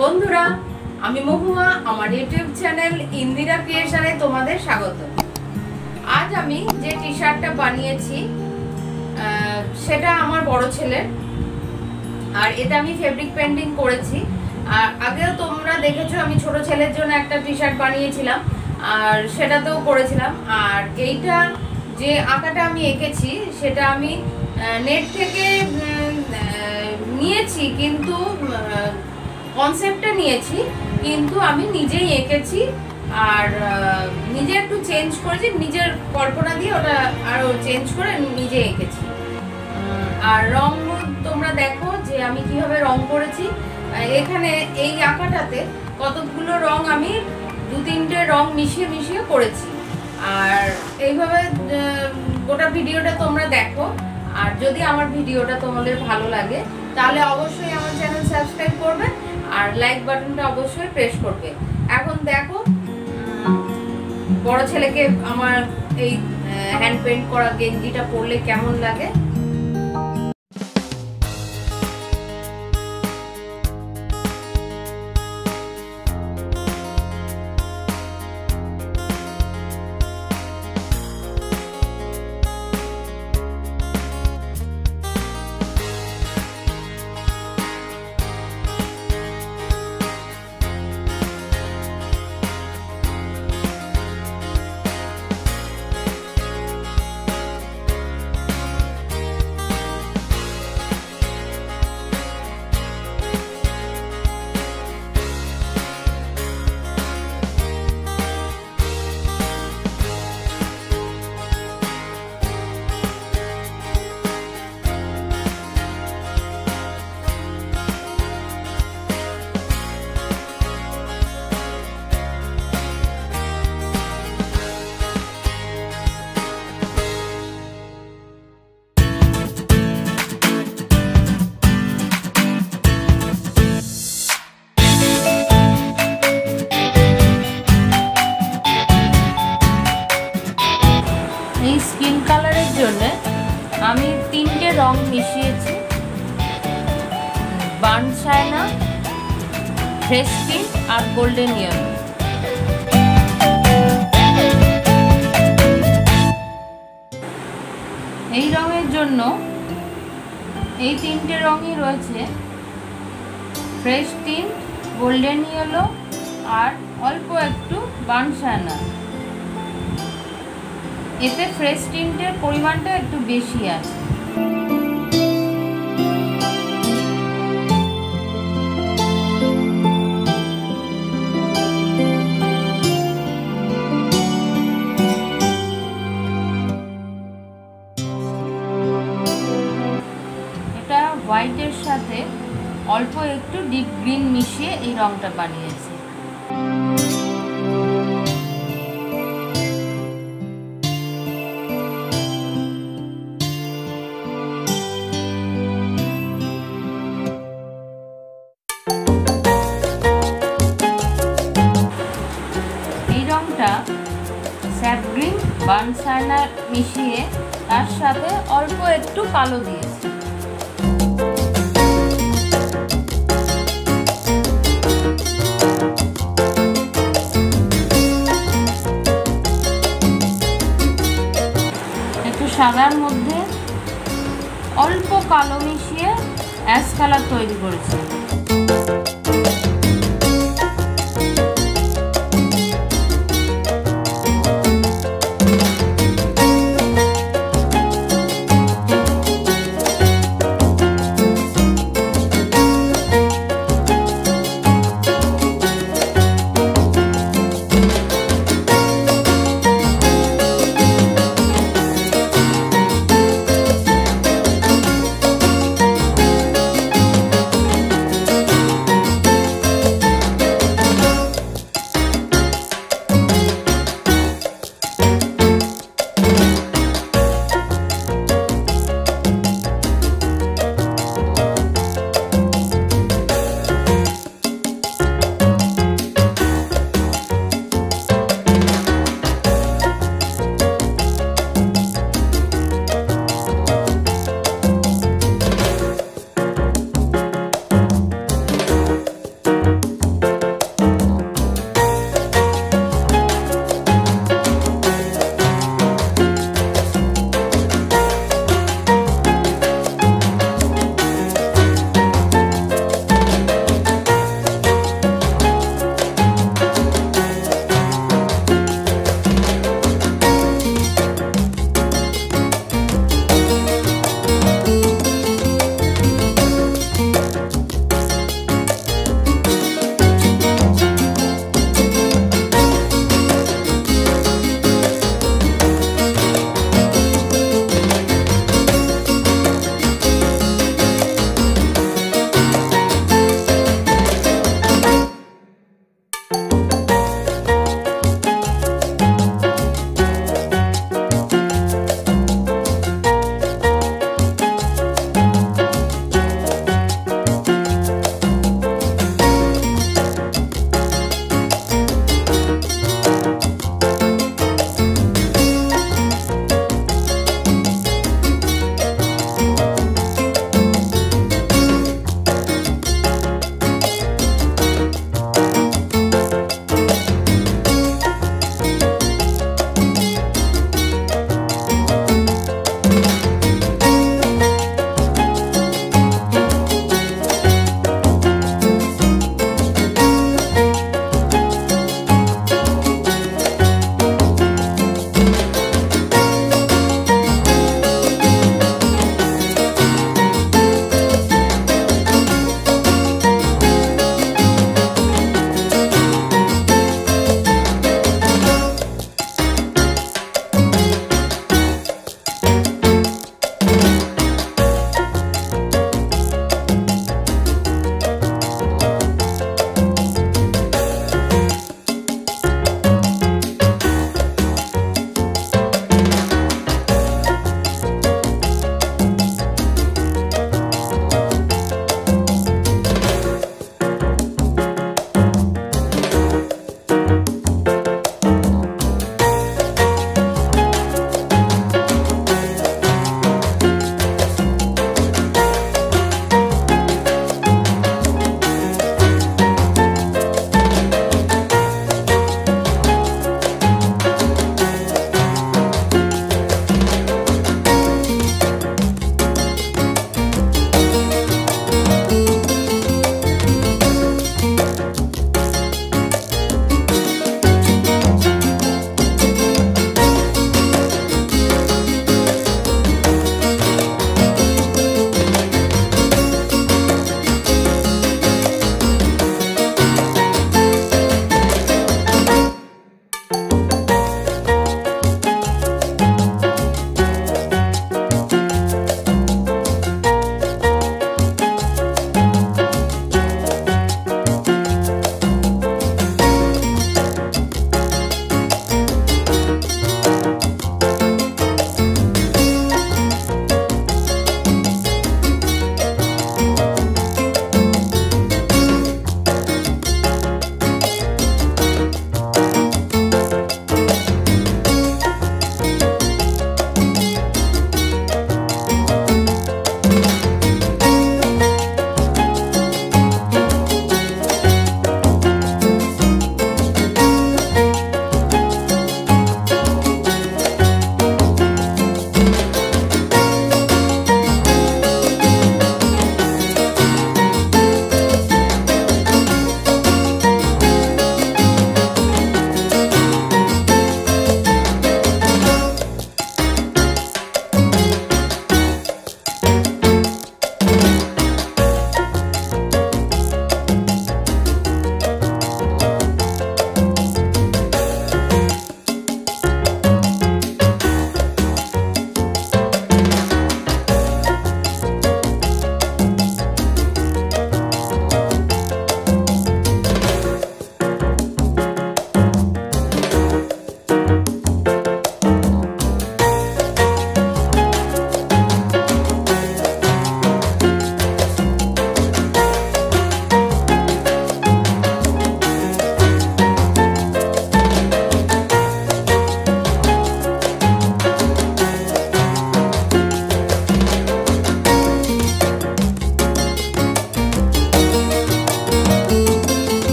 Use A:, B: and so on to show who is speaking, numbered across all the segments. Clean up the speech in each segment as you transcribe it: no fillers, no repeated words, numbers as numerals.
A: বন্ধুরা, আমি মহুয়া, আমার ইউটিউব চ্যানেল ইন্দিরা ক্রিয়েশনে তোমাদের স্বাগত। আজ আমি যে টি শার্টটা বানিয়েছি সেটা আমার বড় ছেলের, আর এটা আমি ফেব্রিক পেন্টিং করেছি। আর আগেও তোমরা দেখেছো আমি ছোট ছেলের জন্য একটা টি শার্ট বানিয়েছিলাম, আর সেটাতেও করেছিলাম। আর এইটা যে আঁকাটা আমি এঁকেছি সেটা আমি নেট থেকে নিয়েছি, কিন্তু কনসেপ্টটা নিয়েছি, কিন্তু আমি নিজেই এঁকেছি। আর নিজে একটু চেঞ্জ করেছি, নিজের কল্পনা দিয়ে ওটা আরও চেঞ্জ করে নিজে এঁকেছি। আর রং তোমরা দেখো যে আমি কিভাবে রং করেছি। এখানে এই আঁকাটাতে কতগুলো রং আমি 2-3টে রং মিশিয়ে মিশিয়ে করেছি। আর এইভাবে গোটা ভিডিওটা তোমরা দেখো। আর যদি আমার ভিডিওটা তোমাদের ভালো লাগে তাহলে অবশ্যই আমার চ্যানেল সাবস্ক্রাইব করবে আর লাইক বাটনটা অবশ্যই প্রেস করবে। এখন দেখো বড় ছেলেকে আমার এই হ্যান্ড পেইন্ট করা গেঞ্জিটা পরলে কেমন লাগে। এই স্কিন কালারের জন্য আমি 3টে রং মিশিয়েছি: বার্ন চায়না, ফ্রেশ পিঙ্ক আর গোল্ডেন ইয়েলো। এই রঙের জন্য এই 3টে রঙই রয়েছে: ফ্রেশ টিন্ট, গোল্ডেন ইয়েলো আর অল্প একটু বার্ন চায়না। এতে ফ্রেশ টিন্টের পরিমাণটা একটু বেশি আছে। এটা হোয়াইটের সাথে অল্প একটু ডিপ গ্রিন মিশিয়ে এই রংটা বানিয়েছি। স্যাপ গ্রিন, বার্ন চায়না মিশিয়ে তার সাথে অল্প একটু কালো দিয়েছি। একটু সাদার মধ্যে অল্প কালো মিশিয়ে অ্যাশ কালার তৈরি করেছি।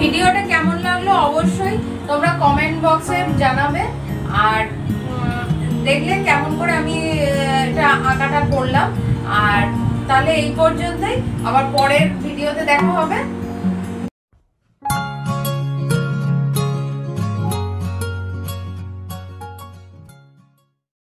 A: ভিডিওটা কেমন লাগলো অবশ্যই তোমরা কমেন্ট বক্সে জানাবে। আর দেখলে কেমন করে আমি এটা আঁকাটা করলাম। আর তাহলে এই পর্যন্তই, আবার পরের ভিডিওতে দেখা হবে।